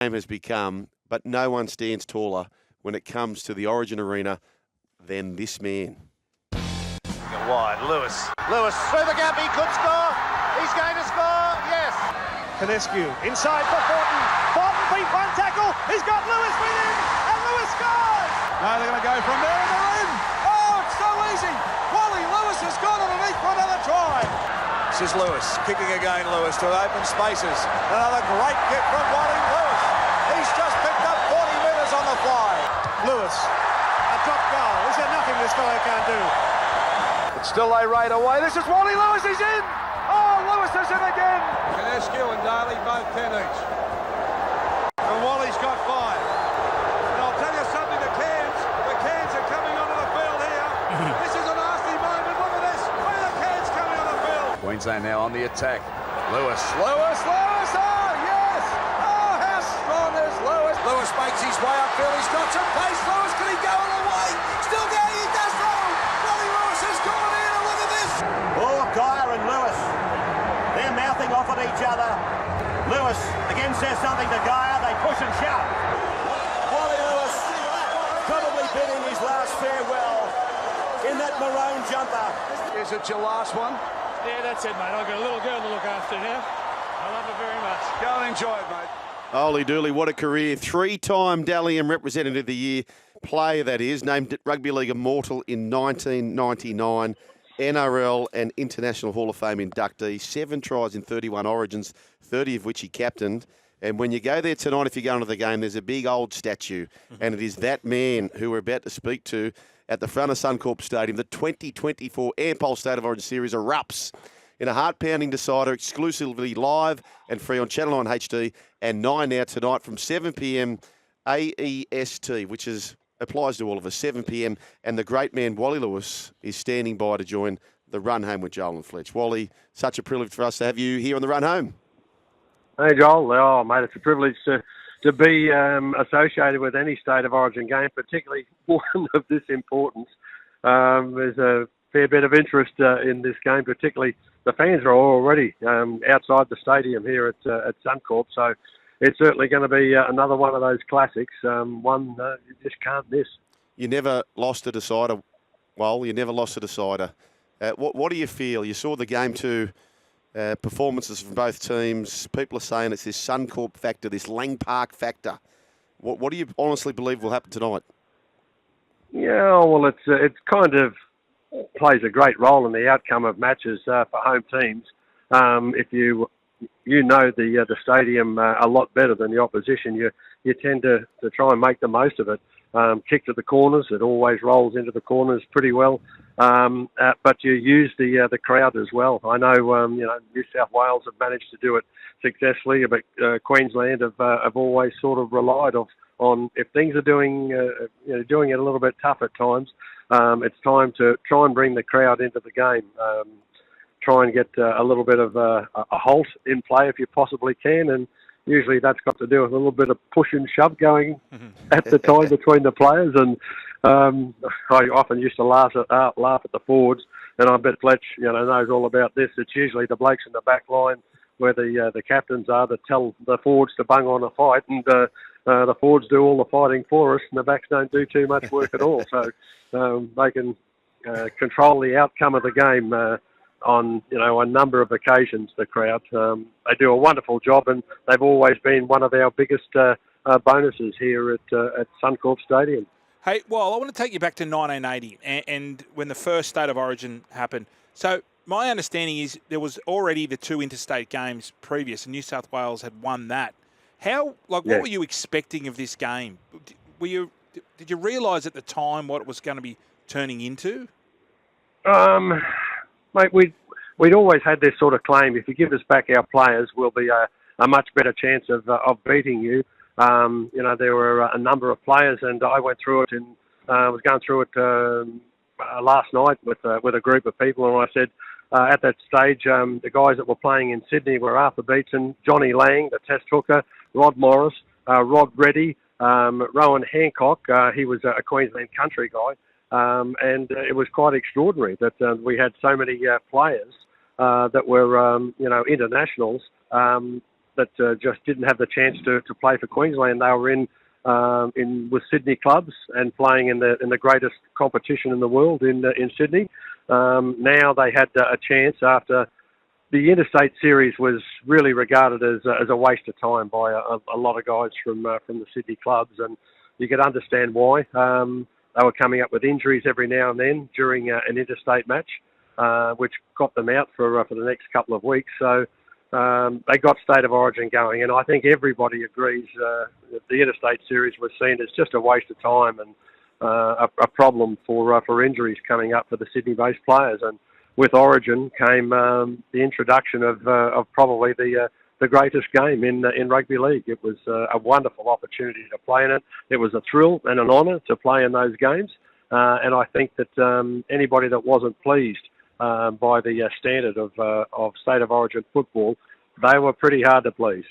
game has become, but no one stands taller when it comes to the Origin Arena than this man. Wide, Lewis through the gap, he could score, he's going to score, yes! Canescu inside for Fortin beat one tackle, he's got Lewis with him, and Lewis scores! No, they're going to go from there and they're in! Oh, it's so easy! Wally Lewis has gone underneath for another try! This is Lewis, kicking again, Lewis to open spaces, another great kick from Wally Lewis, he's just picked up 40 metres on the fly. Lewis, a drop goal, is there nothing this fellow can't do? But still they raid away. This is Wally Lewis, he's in! Oh, Lewis is in again! Canescu and Daly both 10 each. And Wally's got 5. And I'll tell you something, the cans are coming onto the field here. This is a nasty moment, look at this. Where are the cans coming on the field? Queensland now on the attack. Lewis, oh yes! Oh, how strong is Lewis? Lewis makes his way upfield, he's got some pace. Lewis, can he go all the way? Still going, he does roll. Wally Lewis has gone in, and look at this. Oh, Geyer and Lewis, they're mouthing off at each other. Lewis again says something to Geyer, they push and shove. Wally Lewis probably bidding his last farewell in that maroon jumper. Is it your last one? Yeah, that's it, mate. I've got a little girl to look after now. I love her very much. Go and enjoy it, mate. Holy dooly, what a career. 3-time Dally M Representative of the Year player, that is. Named Rugby League Immortal in 1999. NRL and International Hall of Fame inductee. 7 tries in 31 Origins, 30 of which he captained. And when you go there tonight, if you go into the game, there's a big old statue. And it is that man who we're about to speak to at the front of Suncorp Stadium. The 2024 Ampol State of Origin Series erupts in a heart-pounding decider, exclusively live and free on Channel 9 HD and 9 now tonight from 7 p.m. AEST, which applies to all of us, 7 p.m. And the great man, Wally Lewis, is standing by to join the run home with Joel and Fletch. Wally, such a privilege for us to have you here on the run home. Hey, Joel. Oh, mate, it's a privilege to be associated with any State of Origin game, particularly one of this importance. There's a fair bit of interest in this game, particularly the fans are already outside the stadium here at Suncorp, so it's certainly going to be another one of those classics, one you just can't miss. You never lost a decider, you never lost a decider. What do you feel? You saw the game too. Performances from both teams. People are saying it's this Suncorp factor, this Lang Park factor. What do you honestly believe will happen tonight? Yeah, well, it's kind of plays a great role in the outcome of matches for home teams. If you know the stadium a lot better than the opposition, you tend to try and make the most of it. Kick to the corners, it always rolls into the corners pretty well. But you use the crowd as well. I know New South Wales have managed to do it successfully, but Queensland have always sort of relied on if things are doing it a little bit tough at times. It's time to try and bring the crowd into the game. Try and get a little bit of a halt in play if you possibly can, and usually that's got to do with a little bit of push and shove going at the time between the players. And I often used to laugh at the forwards, and I bet Fletch knows all about this. It's usually the blokes in the back line where the captains are that tell the forwards to bung on a fight, and the forwards do all the fighting for us, and the backs don't do too much work at all. So they can control the outcome of the game on a number of occasions. The crowd they do a wonderful job, and they've always been one of our biggest bonuses here at Suncorp Stadium. Hey, well, I want to take you back to 1980 and when the first State of Origin happened. So my understanding is there was already the 2 interstate games previous, and New South Wales had won that. What were you expecting of this game? Did you realise at the time what it was going to be turning into? Mate, we'd always had this sort of claim: if you give us back our players, we'll be a much better chance of beating you. There were a number of players, and I went through it, and was going through it last night with a group of people, and I said at that stage the guys that were playing in Sydney were Arthur Beetson, Johnny Lang, the Test hooker, Rod Morris, Rod Reddy, Rowan Hancock. He was a Queensland country guy. And it was quite extraordinary that we had so many players that were, internationals just didn't have the chance to play for Queensland. They were in with Sydney clubs and playing in the greatest competition in the world in Sydney. Now they had a chance after the interstate series was really regarded as a waste of time by a lot of guys from the Sydney clubs, and you could understand why. They were coming up with injuries every now and then during an interstate match, which got them out for the next couple of weeks. So they got State of Origin going, and I think everybody agrees that the interstate series was seen as just a waste of time and a problem for injuries coming up for the Sydney-based players. And with Origin came the introduction of probably the greatest game in rugby league. It was a wonderful opportunity to play in it. It was a thrill and an honour to play in those games. And I think that anybody that wasn't pleased by the standard of State of Origin football, they were pretty hard to please.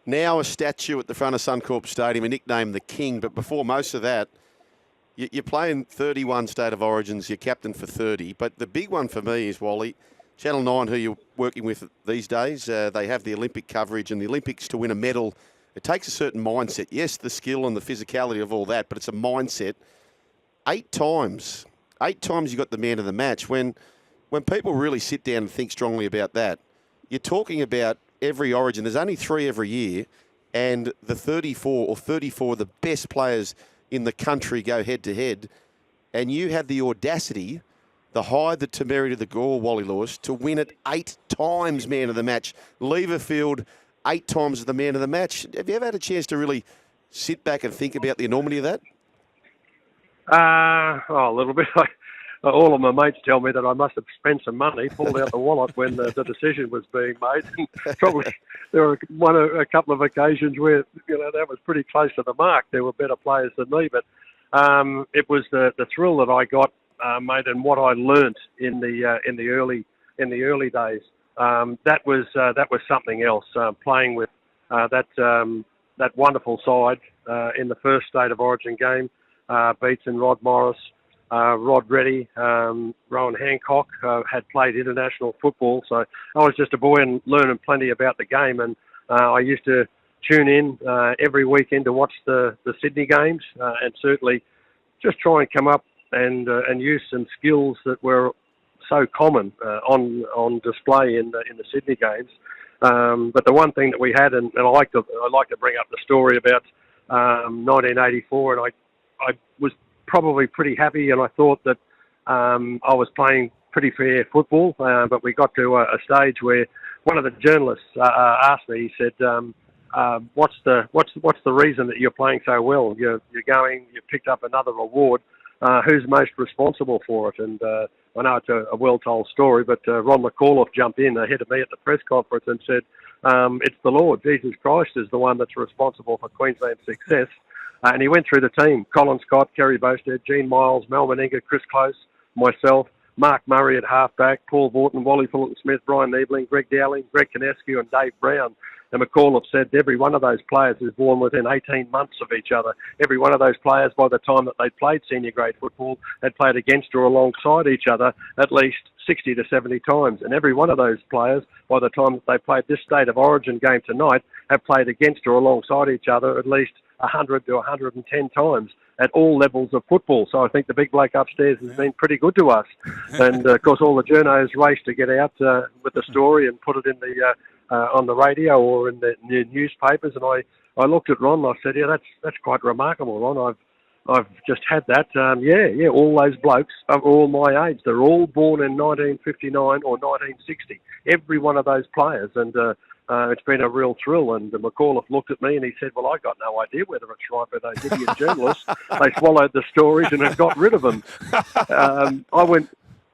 Now a statue at the front of Suncorp Stadium, a nickname the King, but before most of that, you're playing 31 State of Origins, you're captain for 30, but the big one for me is, Wally, Channel 9, who you're working with these days, they have the Olympic coverage, and the Olympics, to win a medal, it takes a certain mindset. Yes, the skill and the physicality of all that, but it's a mindset. 8 times you got the man of the match. When people really sit down and think strongly about that, you're talking about every Origin. There's only 3 every year, and the 34 of the best players in the country go head-to-head, and you had the audacity, the hide, the temerity, the gall, Wally Lewis, to win it 8 times man of the match. Leave a field 8 times the man of the match. Have you ever had a chance to really sit back and think about the enormity of that? A little bit. All of my mates tell me that I must have spent some money, pulled out the wallet when the decision was being made. And probably there were a couple of occasions where that was pretty close to the mark. There were better players than me, but it was the thrill that I got, mate, and what I learnt in the early days. That was something else. Playing with that wonderful side in the first State of Origin game, Beetson, Rod Morris, Rod Reddy, Rowan Hancock had played international football, so I was just a boy and learning plenty about the game. And I used to tune in every weekend to watch the Sydney games, and certainly just try and come up and use some skills that were so common on display in the Sydney games. But the one thing that we had, and I like to bring up the story about 1984, and I was probably pretty happy, and I thought that I was playing pretty fair football, but we got to a stage where one of the journalists asked me. He said, "What's the reason that you're playing so well? You picked up another award. Who's most responsible for it?" And I know it's a well-told story, but Ron McAuliffe jumped in ahead of me at the press conference and said, "It's the Lord. Jesus Christ is the one that's responsible for Queensland's success." And he went through the team: Colin Scott, Kerry Bosted, Gene Miles, Mel Meninga, Chris Close, myself, Mark Murray at halfback, Paul Vorton, Wally Fulton-Smith, Brian Niebling, Greg Dowling, Greg Kinescu and Dave Brown. And McAuliffe said every one of those players was born within 18 months of each other. Every one of those players, by the time that they played senior grade football, had played against or alongside each other at least 60 to 70 times. And every one of those players, by the time that they played this State of Origin game tonight, have played against or alongside each other at least 100 to 110 times at all levels of football. So I think the big bloke upstairs has been pretty good to us. And, of course, all the journos raced to get out with the story and put it in the on the radio or in the newspapers. And I looked at Ron and I said, "Yeah, that's quite remarkable, Ron. I've just had that. All those blokes are all my age. They're all born in 1959 or 1960. Every one of those players." And it's been a real thrill. And McAuliffe looked at me and he said, "Well, I got no idea whether it's right, but those idiot journalists, they swallowed the stories and have got rid of them."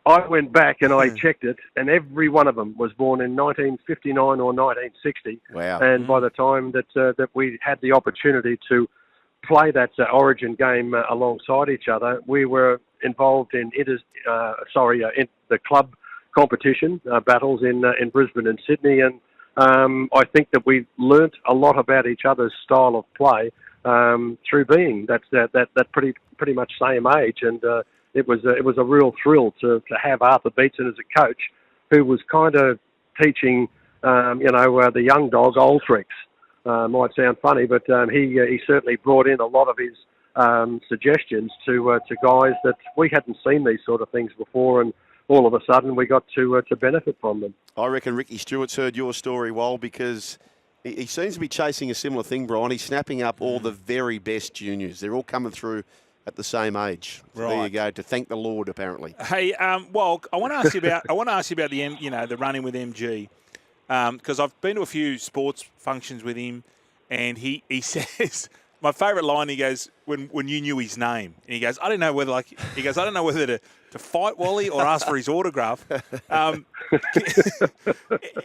I went back and I checked it, and every one of them was born in 1959 or 1960. Wow. And by the time that we had the opportunity to play that Origin game alongside each other, we were involved in the club competition battles in Brisbane and Sydney, and I think that we learnt a lot about each other's style of play through being that pretty much same age, and it was a real thrill to have Arthur Beetson as a coach, who was kind of teaching the young dog, Oltrix. Might sound funny, but he certainly brought in a lot of his suggestions to guys that we hadn't seen these sort of things before, and all of a sudden we got to benefit from them. I reckon Ricky Stewart's heard your story, Wal, because he seems to be chasing a similar thing, Brian. He's snapping up all the very best juniors. They're all coming through at the same age. So right. There you go. To thank the Lord, apparently. Hey, Wal, I want to ask you about the running with MG, because I've been to a few sports functions with him, and he says. My favourite line, he goes, when you knew his name. And he goes, I don't know whether to fight Wally or ask for his autograph.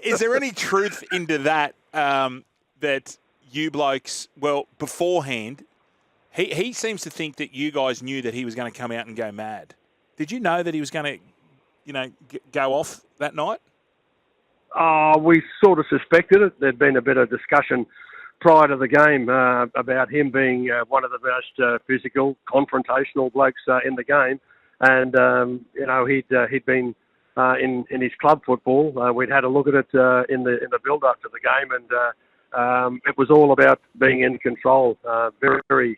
Is there any truth into that, that you blokes, well, beforehand, he seems to think that you guys knew that he was going to come out and go mad. Did you know that he was going to, go off that night? We sort of suspected it. There'd been a bit of discussion prior to the game about him being one of the most physical, confrontational blokes in the game, and he'd been in his club football. We'd had a look at it in the build-up to the game, and it was all about being in control. Very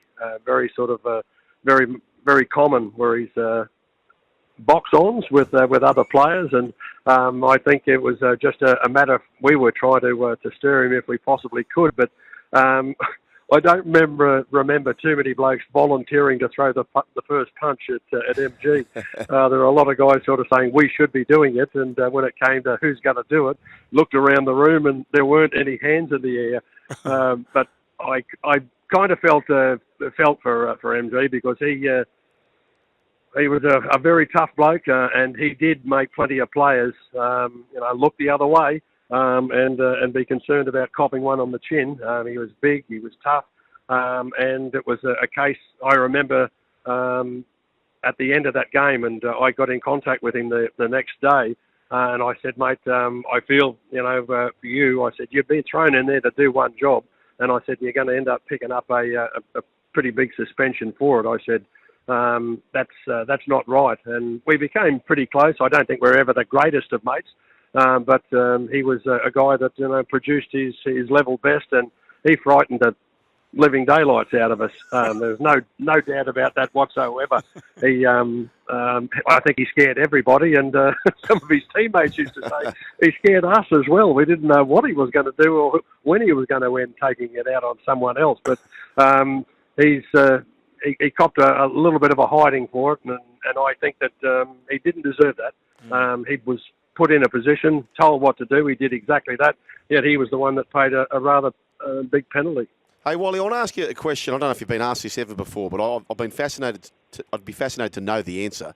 sort of very common were his box-ons with other players, and I think it was just a matter. We were trying to stir him if we possibly could, but. I don't remember too many blokes volunteering to throw the first punch at MG. There are a lot of guys sort of saying we should be doing it, and when it came to who's going to do it, looked around the room and there weren't any hands in the air. But I kind of felt for MG because he was a very tough bloke, and he did make plenty of players look the other way. And be concerned about copping one on the chin. He was big, he was tough, and it was a case, I remember, at the end of that game, and I got in contact with him the next day, and I said, mate, I feel, for you, I said, you've been thrown in there to do one job, and I said, you're going to end up picking up a pretty big suspension for it. I said, that's not right, and we became pretty close. I don't think we're ever the greatest of mates, but he was a guy that produced his level best, and he frightened the living daylights out of us. There's no doubt about that whatsoever. He, I think he scared everybody, and some of his teammates used to say he scared us as well. We didn't know what he was going to do or when he was going to end taking it out on someone else. But he copped a little bit of a hiding for it, and I think that he didn't deserve that. He was put in a position, told what to do. He did exactly that, yet he was the one that paid a rather big penalty. Hey, Wally, I want to ask you a question. I don't know if you've been asked this ever before, but I've been fascinated. I'd be fascinated to know the answer.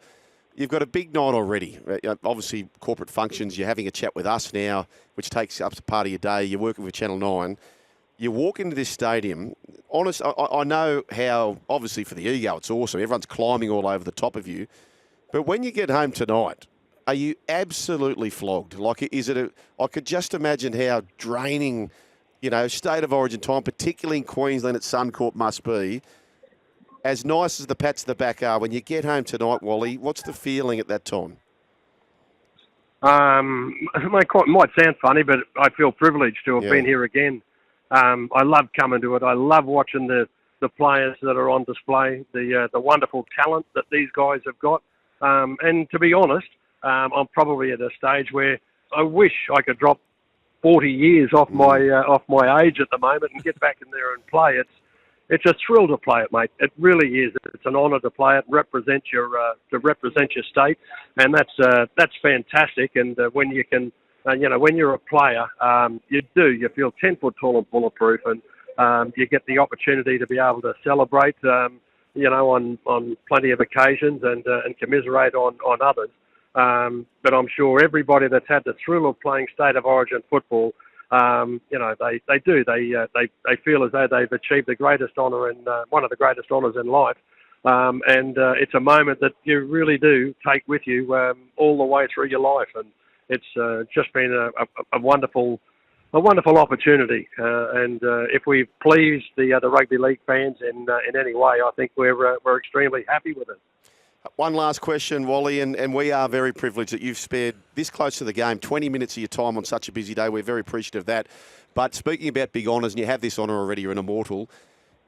You've got a big night already. Obviously, corporate functions. You're having a chat with us now, which takes up part of your day. You're working with Channel 9. You walk into this stadium. Honest, I know how, obviously, for the ego, it's awesome. Everyone's climbing all over the top of you. But when you get home tonight, are you absolutely flogged? Like, I could just imagine how draining, state of origin time, particularly in Queensland at Suncorp, must be. As nice as the pats at the back are, when you get home tonight, Wally, what's the feeling at that time? It might sound funny, but I feel privileged to have been here again. I love coming to it. I love watching the players that are on display, the wonderful talent that these guys have got. And to be honest, I'm probably at a stage where I wish I could drop 40 years off my age at the moment and get back in there and play. It's a thrill to play it, mate. It really is. It's an honour to play it, represent your state, and that's fantastic. And when you can, when you're a player, you feel 10 foot tall and bulletproof, and you get the opportunity to be able to celebrate, on plenty of occasions and commiserate on others. But I'm sure everybody that's had the thrill of playing state of origin football, they feel as though they've achieved the greatest honour and one of the greatest honours in life. And it's a moment that you really do take with you all the way through your life. And it's just been a wonderful opportunity. And if we've pleased the rugby league fans in any way, I think we're extremely happy with it. One last question, Wally, and we are very privileged that you've spared this close to the game 20 minutes of your time on such a busy day. We're very appreciative of that. But speaking about big honours, and you have this honour already, you're an Immortal.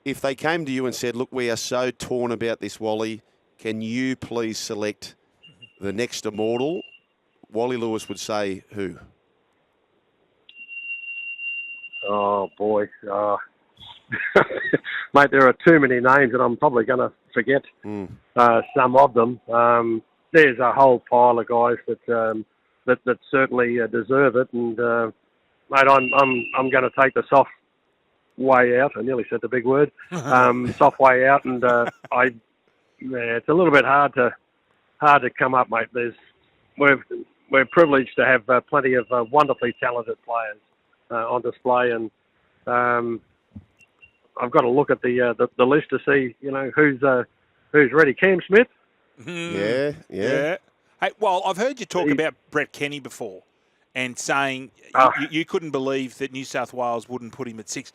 If they came to you and said, look, we are so torn about this, Wally, can you please select the next Immortal? Wally Lewis would say who? Oh, boy. Mate, there are too many names, and I'm probably going to forget some of them. There's a whole pile of guys that certainly deserve it, and mate, I'm going to take the soft way out. I nearly said the big word. Soft way out, and it's a little bit hard to come up, mate. We're privileged to have plenty of wonderfully talented players on display, and I've got to look at the list to see, who's ready. Cam Smith? Yeah. Hey, well, I've heard you talk about Brett Kenny before and saying you couldn't believe that New South Wales wouldn't put him at 6.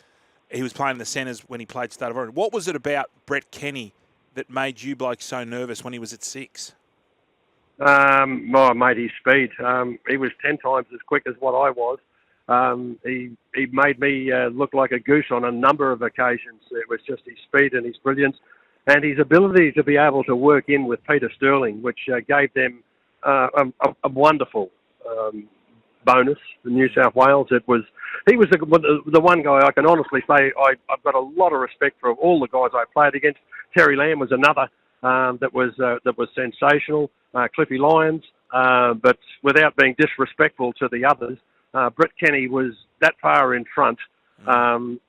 He was playing in the centres when he played State of Origin. What was it about Brett Kenny that made you blokes so nervous when he was at 6? Mate, his speed. He was 10 times as quick as what I was. He made me look like a goose on a number of occasions. It was just his speed and his brilliance and his ability to be able to work in with Peter Sterling, which gave them a wonderful bonus for New South Wales. He was the one guy I can honestly say I've got a lot of respect for all the guys I played against. Terry Lamb was another that was sensational. Cliffy Lyons, but without being disrespectful to the others. Brett Kenny was that far in front.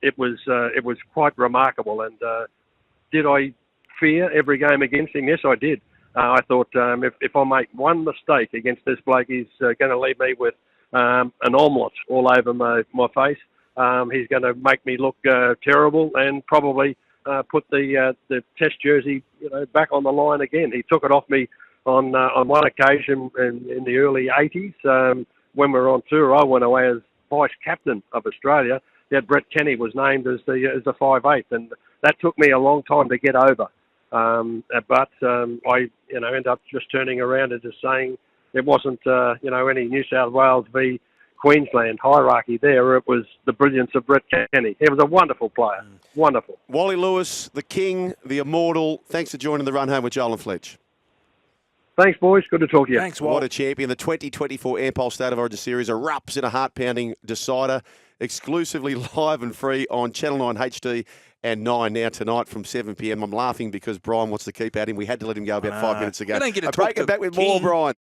It was quite remarkable. And did I fear every game against him? Yes, I did. I thought if I make one mistake against this bloke, he's going to leave me with an omelette all over my face. He's going to make me look terrible and probably put the Test jersey back on the line again. He took it off me on one occasion in the early 80s. When we were on tour, I went away as vice captain of Australia. Yet Brett Kenny was named as the 5'8", and that took me a long time to get over. But I ended up just turning around and just saying it wasn't any New South Wales v Queensland hierarchy there. It was the brilliance of Brett Kenny. He was a wonderful player. Wonderful. Wally Lewis, the king, the Immortal. Thanks for joining the run home with Joel and Fletch. Thanks, boys. Good to talk to you. Thanks, Wally. What a champion. The 2024 Airpulse State of Origin Series erupts in a heart-pounding decider, exclusively live and free on Channel 9 HD and 9 now tonight from 7 p.m. I'm laughing because Brian wants to keep at him. We had to let him go about 5 minutes ago. We don't get to break it back with more, Brian.